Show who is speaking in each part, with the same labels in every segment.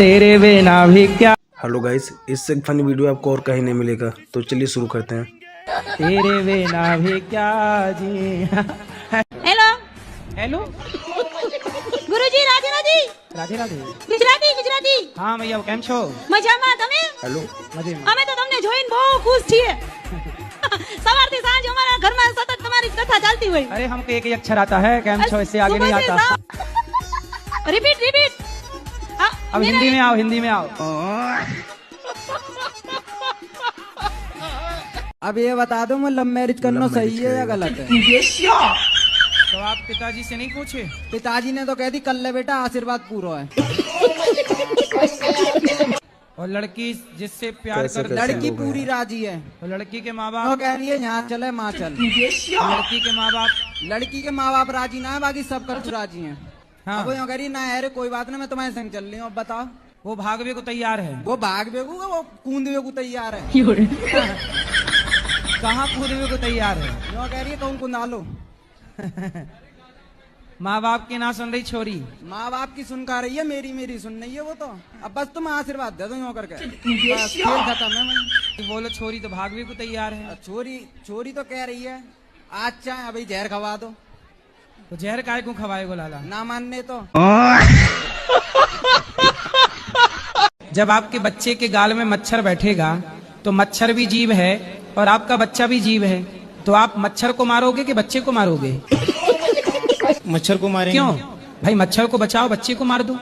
Speaker 1: तेरे बिना भी क्या।
Speaker 2: हेलो गाइस, इससे फनी वीडियो आपको और कहीं नहीं मिलेगा, तो चलिए शुरू करते हैं।
Speaker 1: तेरे बिना भी क्या जी।
Speaker 3: हेलो
Speaker 1: हेलो
Speaker 3: गुरुजी राधे राधे
Speaker 1: રાધે રાધે।
Speaker 3: ગુજરાતી ગુજરાતી
Speaker 1: હા મૈયા કેમ છો?
Speaker 3: મજામાં તમે?
Speaker 2: हेलो,
Speaker 1: મજામાં।
Speaker 3: અમે તો તમને જોઈને બહુ ખુશ છીએ। સવારથી સાંજ અમારા ઘરમાં સતત તમારી કથા ચાલતી હોય।
Speaker 1: अरे हमको एक ही अक्षर आता है, કેમ છો इससे आगे नहीं आता।
Speaker 3: Repeat repeat.
Speaker 1: अब हिंदी में आओ, हिंदी में आओ।
Speaker 4: अब ये बता दो, मैं लव मैरिज करना
Speaker 2: लव
Speaker 4: सही
Speaker 2: मैरिज
Speaker 4: है या
Speaker 2: करेगा।
Speaker 4: गलत है?
Speaker 1: तो आप पिताजी से नहीं पूछे?
Speaker 4: पिताजी ने तो कह दी कर ले बेटा, आशीर्वाद पूरा है।
Speaker 1: और लड़की जिससे प्यार
Speaker 2: कैसे-
Speaker 1: कर
Speaker 2: कैसे
Speaker 4: लड़की
Speaker 2: लोग हैं?
Speaker 4: पूरी राजी है।
Speaker 1: तो लड़की के माँ
Speaker 4: वो
Speaker 1: बाप,
Speaker 4: कह रही है यहाँ चले माँ चल।
Speaker 1: लड़की के माँ बाप
Speaker 4: लड़की के माँ बाप राजी ना है, बाकी सब कर राजी हैं।
Speaker 1: हाँ।
Speaker 4: अब वो यूँ कह रही है, ना अरे कोई बात नहीं, मैं तुम्हारे संग चल रही हूँ। अब बताओ,
Speaker 1: वो भागवे को तैयार है।
Speaker 4: वो भाग बेगू वो कूदवे को तैयार है।
Speaker 1: कहाँ कूदवे को तैयार है?
Speaker 4: यूँ कह रही है कहूँ कुंदा लो।
Speaker 1: माँ बाप की ना सुन रही छोरी।
Speaker 4: माँ बाप की सुन का रही है, मेरी मेरी सुन नहीं है वो तो। अब बस तुम आशीर्वाद दे दो यूँ करके, बस खेल खत्म है वहीं।
Speaker 1: बोलो छोरी तो भागवे को तैयार है।
Speaker 4: छोरी छोरी तो कह रही है आज चाहे अभी जहर खवा दो,
Speaker 1: तो जहर काय को खवाएगो लाला?
Speaker 4: ना मानने तो।
Speaker 1: जब आपके बच्चे के गाल में मच्छर बैठेगा तो मच्छर भी जीव है और आपका बच्चा भी जीव है, तो आप मच्छर को मारोगे कि बच्चे को मारोगे?
Speaker 5: मच्छर को मारेंगे।
Speaker 1: क्यों भाई? मच्छर को बचाओ, बच्चे को मार दो।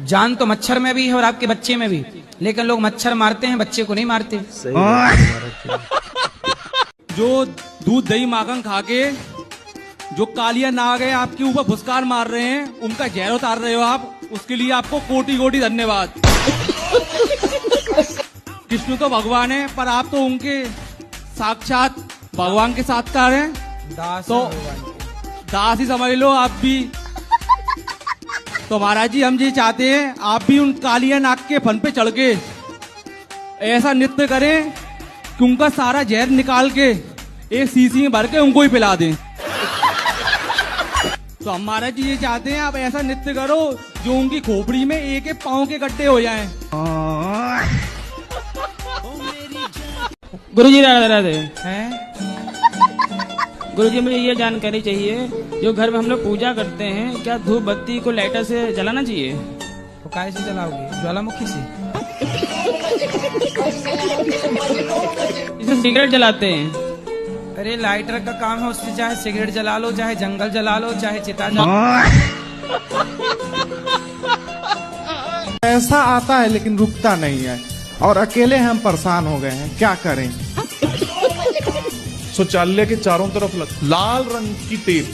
Speaker 1: जान तो मच्छर में भी है और आपके बच्चे में भी, लेकिन लोग मच्छर मारते हैं, बच्चे को नहीं मारते।
Speaker 2: सही बात है तुम्हारा।
Speaker 5: जो दूध दही माखन खा के जो कालिया नाग है आपके ऊपर फुसकार मार रहे हैं, उनका जहर उतार रहे हो आप, उसके लिए आपको कोटि कोटि धन्यवाद। कृष्ण तो भगवान है, पर आप तो उनके साक्षात भगवान के साक्षात्कार हैं,
Speaker 1: दास
Speaker 5: तो
Speaker 1: है भगवान के।
Speaker 5: दास ही समझ लो आप भी। तो महाराज जी, हम ये चाहते हैं आप भी उन कालिया नाग के फन पे चढ़ के ऐसा नृत्य करें कि उनका सारा जहर निकाल के एक शीशी में भर के उनको ही पिला दें। तो हम महाराज जी ये चाहते हैं आप ऐसा नृत्य करो जो उनकी खोपड़ी में एक एक पाँव के गड्ढे हो जाएं।
Speaker 6: गुरुजी राधे राधे।
Speaker 1: हैं?
Speaker 6: गुरुजी, मुझे ये जानकारी चाहिए, जो घर में हम लोग पूजा करते हैं, क्या धूप बत्ती को लाइटर से जलाना चाहिए?
Speaker 1: तो काय से जलाओगे? ज्वालामुखी से?
Speaker 6: इसे सिगरेट जलाते हैं।
Speaker 1: अरे लाइटर का काम है, उससे चाहे सिगरेट जला लो, चाहे जंगल जला लो, चाहे चिता जला लो।
Speaker 7: पैसा आता है लेकिन रुकता नहीं है, और अकेले हम परेशान हो गए हैं, क्या करें?
Speaker 8: शौचालय के चारों तरफ लाल रंग की टेप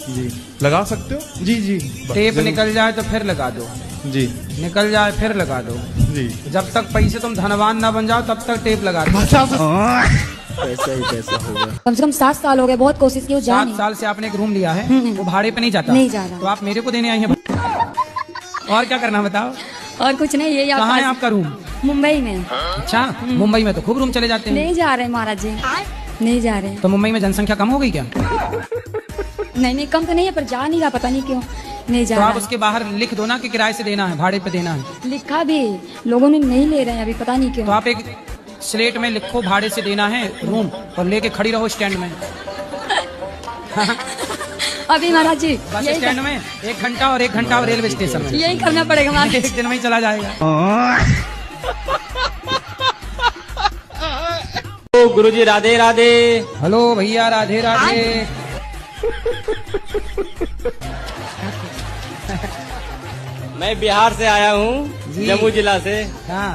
Speaker 7: जी
Speaker 8: लगा सकते हो?
Speaker 7: जी जी
Speaker 1: टेप निकल जाए तो फिर लगा दो,
Speaker 7: जी
Speaker 1: निकल जाए फिर लगा दो।
Speaker 7: जी।
Speaker 1: जब तक पैसे तुम धनवान ना बन जाओ तब तक टेप लगा दो।
Speaker 2: पैसा ही पैसा होगा।
Speaker 3: कम से कम 7 साल हो गए, बहुत कोशिश की,
Speaker 1: 7 साल से आपने एक रूम लिया है, वो भाड़े पे नहीं जाता?
Speaker 3: नहीं जा रहा।
Speaker 1: तो आप मेरे को देने आई हैं। और क्या करना बताओ?
Speaker 3: और कुछ नहीं, ये
Speaker 1: कहाँ है आपका रूम?
Speaker 3: मुंबई में।
Speaker 1: अच्छा, मुंबई में तो खूब रूम चले जाते हैं।
Speaker 3: नहीं जा रहे महाराज जी, नहीं जा रहे।
Speaker 1: तो मुंबई में जनसंख्या कम हो गई क्या?
Speaker 3: नहीं नहीं, कम तो नहीं है, पर जा नहीं रहा, पता नहीं क्यों नहीं जा
Speaker 1: तो आप
Speaker 3: रहा।
Speaker 1: उसके बाहर लिख दो ना कि किराए से देना है, भाड़े पे देना है।
Speaker 3: लिखा भी, लोगों ने नहीं ले रहे हैं अभी, पता नहीं क्यों।
Speaker 1: तो आप एक स्लेट में लिखो भाड़े से देना है रूम, और लेके खड़ी रहो स्टैंड में।
Speaker 3: अभी महाराज जी
Speaker 1: बस
Speaker 3: यही
Speaker 1: स्टैंड में 1 घंटा और 1 घंटा और रेलवे स्टेशन में।
Speaker 3: यही करना पड़ेगा महाराज।
Speaker 1: एक दिन में ही चला जाएगा।
Speaker 5: गुरुजी राधे राधे।
Speaker 1: हेलो भैया, राधे राधे।
Speaker 5: मैं बिहार से आया हूँ,
Speaker 1: जी।
Speaker 5: जम्मू जिला से।
Speaker 1: हाँ,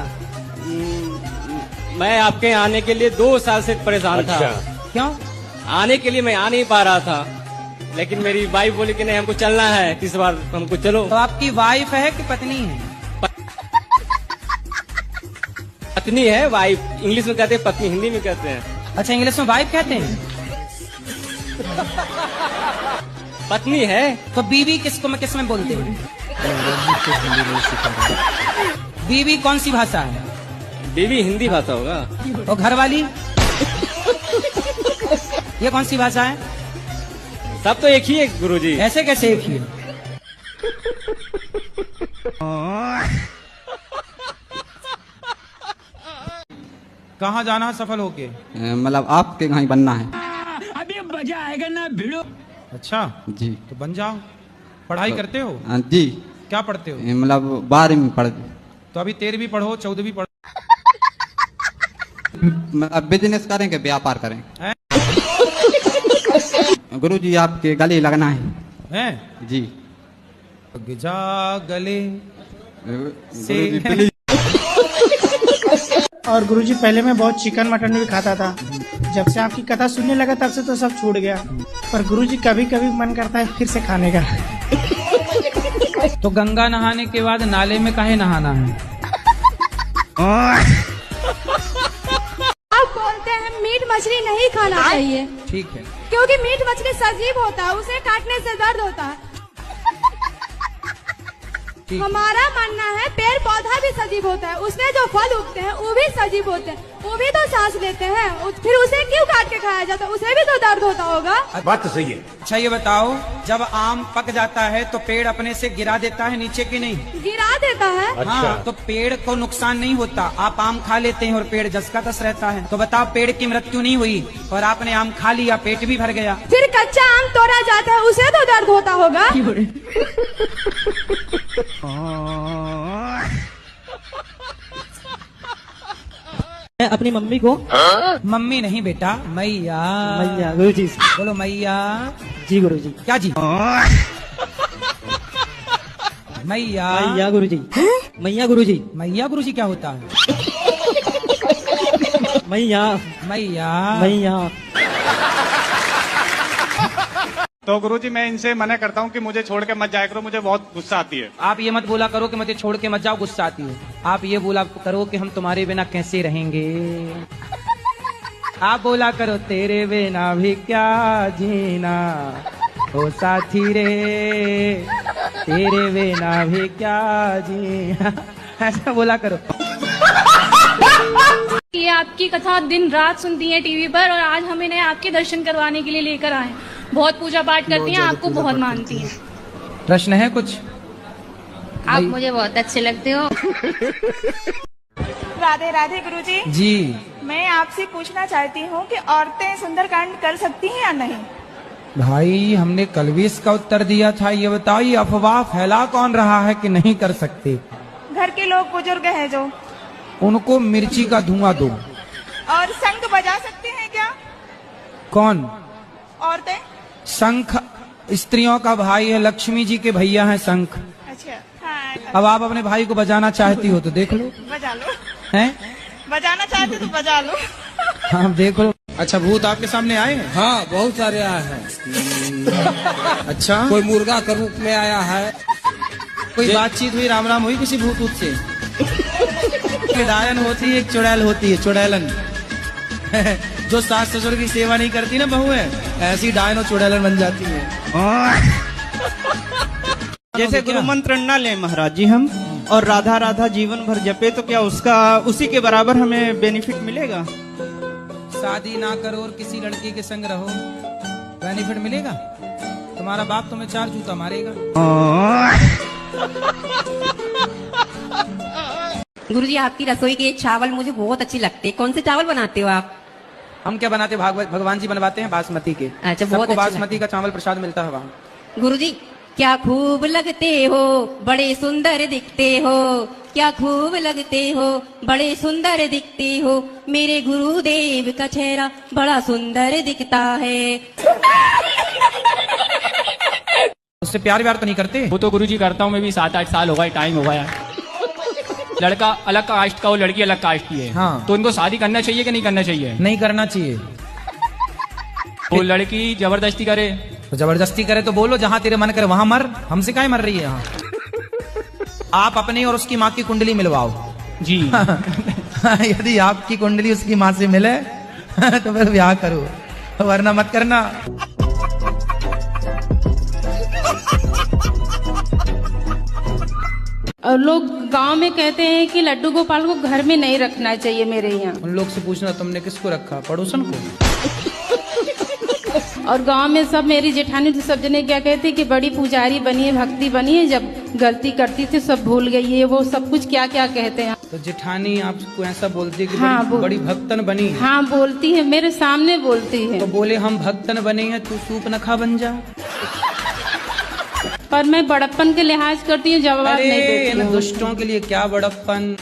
Speaker 5: मैं आपके यहाँ आने के लिए 2 साल से परेशान था।
Speaker 1: क्यों?
Speaker 5: आने के लिए मैं आ नहीं पा रहा था, लेकिन मेरी वाइफ बोली कि नहीं हमको चलना है, इस बार हमको चलो।
Speaker 1: तो आपकी वाइफ है कि पत्नी है?
Speaker 5: पत्नी है, वाइफ इंग्लिश में कहते हैं, पत्नी हिंदी में कहते हैं।
Speaker 1: अच्छा, इंग्लिश में वाइफ कहते हैं।
Speaker 5: पत्नी है।
Speaker 1: तो बीवी किस में बोलते हैं? बीवी कौन सी भाषा है?
Speaker 5: बीवी हिंदी भाषा होगा।
Speaker 1: और घर वाली ये कौन सी भाषा है?
Speaker 5: सब तो एक ही है गुरुजी।
Speaker 1: ऐसे कैसे एक ही है? कहाँ जाना है सफल होके?
Speaker 5: मतलब आपके कहीं बनना है।
Speaker 6: अभी मजा आएगा ना भिड़ो।
Speaker 1: अच्छा
Speaker 5: जी
Speaker 1: तो बन जाओ। पढ़ाई करते हो?
Speaker 5: जी
Speaker 1: क्या पढ़ते हो?
Speaker 5: मतलब 12वीं पढ़
Speaker 1: तो अभी 13वीं पढ़ो, 14वीं पढ़ो।
Speaker 5: अब बिजनेस करें कि व्यापार करें?
Speaker 1: हैं?
Speaker 5: गुरुजी आपके गले लगना है।
Speaker 1: हैं?
Speaker 5: जी
Speaker 1: जा गले से
Speaker 5: गुरुजी प्लीज।
Speaker 9: और गुरुजी पहले मैं बहुत चिकन मटन भी खाता था, जब से आपकी कथा सुनने लगा तब से तो सब छूट गया। पर गुरुजी कभी कभी मन करता है फिर से खाने का।
Speaker 1: तो गंगा नहाने के बाद नाले में काहे नहाना है?
Speaker 3: आप बोलते हैं मीट मछली नहीं खाना चाहिए
Speaker 1: ठीक है।
Speaker 3: क्योंकि मीट मछली सजीव होता है, उसे काटने से दर्द होता है। हमारा मानना है पेड़ पौधा भी सजीव होता है, उसमें जो फल उगते हैं वो भी सजीव होते हैं, वो भी तो सांस लेते हैं, फिर उसे क्यों काट के खाया जाता है? उसे भी तो दर्द होता होगा।
Speaker 2: बात तो सही है।
Speaker 1: अच्छा ये बताओ, जब आम पक जाता है तो पेड़ अपने से गिरा देता है नीचे की नहीं?
Speaker 3: गिरा देता है।
Speaker 1: हाँ, तो पेड़ को नुकसान नहीं होता। आप आम खा लेते हैं और पेड़ जस का तस रहता है। तो बताओ पेड़ की मृत्यु नहीं हुई और आपने आम खा लिया, पेट भी भर गया।
Speaker 3: फिर कच्चा आम तोड़ा जाता है, उसे तो दर्द होता होगा।
Speaker 9: अपनी मम्मी को
Speaker 1: मम्मी नहीं बेटा, मैया।
Speaker 9: मैया गुरुजी।
Speaker 1: बोलो मैया।
Speaker 9: जी गुरुजी।
Speaker 1: क्या जी? मैया।
Speaker 9: मैया गुरुजी। मैया गुरुजी।
Speaker 1: मैया गुरुजी क्या होता है?
Speaker 9: मैया
Speaker 1: मैया।
Speaker 9: मैया।
Speaker 7: तो गुरुजी मैं इनसे मना करता हूँ कि मुझे छोड़ के मत जाया करो, मुझे बहुत गुस्सा आती है।
Speaker 1: आप ये मत बोला करो कि मुझे छोड़ के मत जाओ, गुस्सा आती है। आप ये बोला करो कि हम तुम्हारे बिना कैसे रहेंगे। आप बोला करो तेरे बिना भी क्या जीना, ओ साथी रे तेरे बिना भी क्या जीना। ऐसा बोला करो।
Speaker 3: ये आपकी कथा दिन रात सुनती है टीवी पर, और आज हम इन्हें आपके दर्शन करवाने के लिए लेकर आए। बहुत पूजा पाठ करती हैं, आपको बहुत मानती हैं।
Speaker 1: प्रश्न है कुछ?
Speaker 3: आप मुझे बहुत अच्छे लगते हो।
Speaker 10: राधे राधे गुरुजी।
Speaker 1: जी
Speaker 10: मैं आपसे पूछना चाहती हूँ कि औरतें सुंदरकांड कर सकती हैं या नहीं?
Speaker 1: भाई हमने कल भी इसका उत्तर दिया था। ये बताओ ये अफवाह फैला कौन रहा है कि नहीं कर सकते?
Speaker 10: घर के लोग बुजुर्ग हैं जो,
Speaker 1: उनको मिर्ची का धुआं दो।
Speaker 10: और शंख बजा सकते हैं क्या
Speaker 1: कौन?
Speaker 10: औरतें?
Speaker 1: शंख स्त्रियों का भाई है, लक्ष्मी जी के भैया हैं शंख।
Speaker 10: अच्छा हाँ,
Speaker 1: अब आप अपने भाई को बजाना चाहती हो तो देख लो।
Speaker 10: बजा लो।
Speaker 1: हैं?
Speaker 10: बजाना चाहते तो बजा लो।
Speaker 1: हाँ देख लो। अच्छा भूत आपके सामने आए हैं?
Speaker 5: हाँ बहुत सारे आए हैं।
Speaker 1: अच्छा
Speaker 5: कोई मुर्गा के रूप में आया है।
Speaker 1: कोई बातचीत हुई, राम राम हुई किसी भूत से? डायन होती है, एक चुड़ैल होती है, चुड़ैलन। जो सास ससुर की सेवा नहीं करती ना बहुएं, ऐसी डायन और चुड़ैलन बन जाती है।
Speaker 9: जैसे गुरु मंत्र न ले महाराज जी हम, और राधा राधा जीवन भर जपे, तो क्या उसका उसी के बराबर हमें बेनिफिट मिलेगा?
Speaker 1: शादी ना करो और किसी लड़की के संग रहो, बेनिफिट मिलेगा? तुम्हारा बाप तुम्हें 4 जूता मारेगा।
Speaker 3: गुरुजी आपकी रसोई के चावल मुझे बहुत अच्छी लगती है। कौन से चावल बनाते हो आप?
Speaker 1: हम क्या बनाते? भगवान जी बनवाते हैं बासमती के।
Speaker 3: अच्छा, बहुत
Speaker 1: सबको
Speaker 3: अच्छे
Speaker 1: बासमती का चावल प्रसाद मिलता है वहाँ।
Speaker 3: गुरुजी क्या खूब लगते हो, बड़े सुंदर दिखते हो। क्या खूब लगते हो, बड़े सुंदर दिखते हो। मेरे गुरुदेव का चेहरा बड़ा सुंदर दिखता है।
Speaker 1: उससे प्यार व्यार तो नहीं करते?
Speaker 6: वो तो गुरुजी करता हूँ मैं भी, 7-8 साल हो गए, टाइम हो गया। लड़का अलग कास्ट का हो, लड़की अलग कास्ट की है।
Speaker 1: हाँ।
Speaker 6: तो इनको शादी करना चाहिए कि नहीं करना चाहिए?
Speaker 1: नहीं करना चाहिए।
Speaker 6: वो लड़की जबरदस्ती करे
Speaker 1: तो जबरदस्ती करे तो बोलो जहाँ तेरे मन करे वहां मर। हमसे काहे मर रही है यहाँ? आप अपनी और उसकी माँ की कुंडली मिलवाओ
Speaker 6: जी।
Speaker 1: यदि आपकी कुंडली उसकी माँ से मिले तो फिर ब्याह करो, वरना मत करना।
Speaker 11: और लोग गांव में कहते हैं कि लड्डू गोपाल को घर में नहीं रखना चाहिए। मेरे यहाँ
Speaker 1: उन लोग से पूछना तुमने किसको रखा? पड़ोसन को।
Speaker 11: और गांव में सब, मेरी जेठानी तो सब जने क्या कहते हैं कि बड़ी पुजारी बनी है, भक्ति बनी है, जब गलती करती थी सब भूल गई है, वो सब कुछ क्या क्या कहते हैं।
Speaker 1: तो जेठानी आपको ऐसा बोलती है कि
Speaker 11: हाँ,
Speaker 1: बड़ी भक्तन बनी है?
Speaker 11: हाँ बोलती है, मेरे सामने बोलती है।
Speaker 1: तो बोले हम भक्तन बने हैं, तू सूप न खा बन जा।
Speaker 11: पर मैं बड़प्पन के लिहाज करती हूँ, जवाब नहीं देती
Speaker 1: इन
Speaker 11: हूँ।
Speaker 1: दुष्टों के लिए क्या बड़प्पन।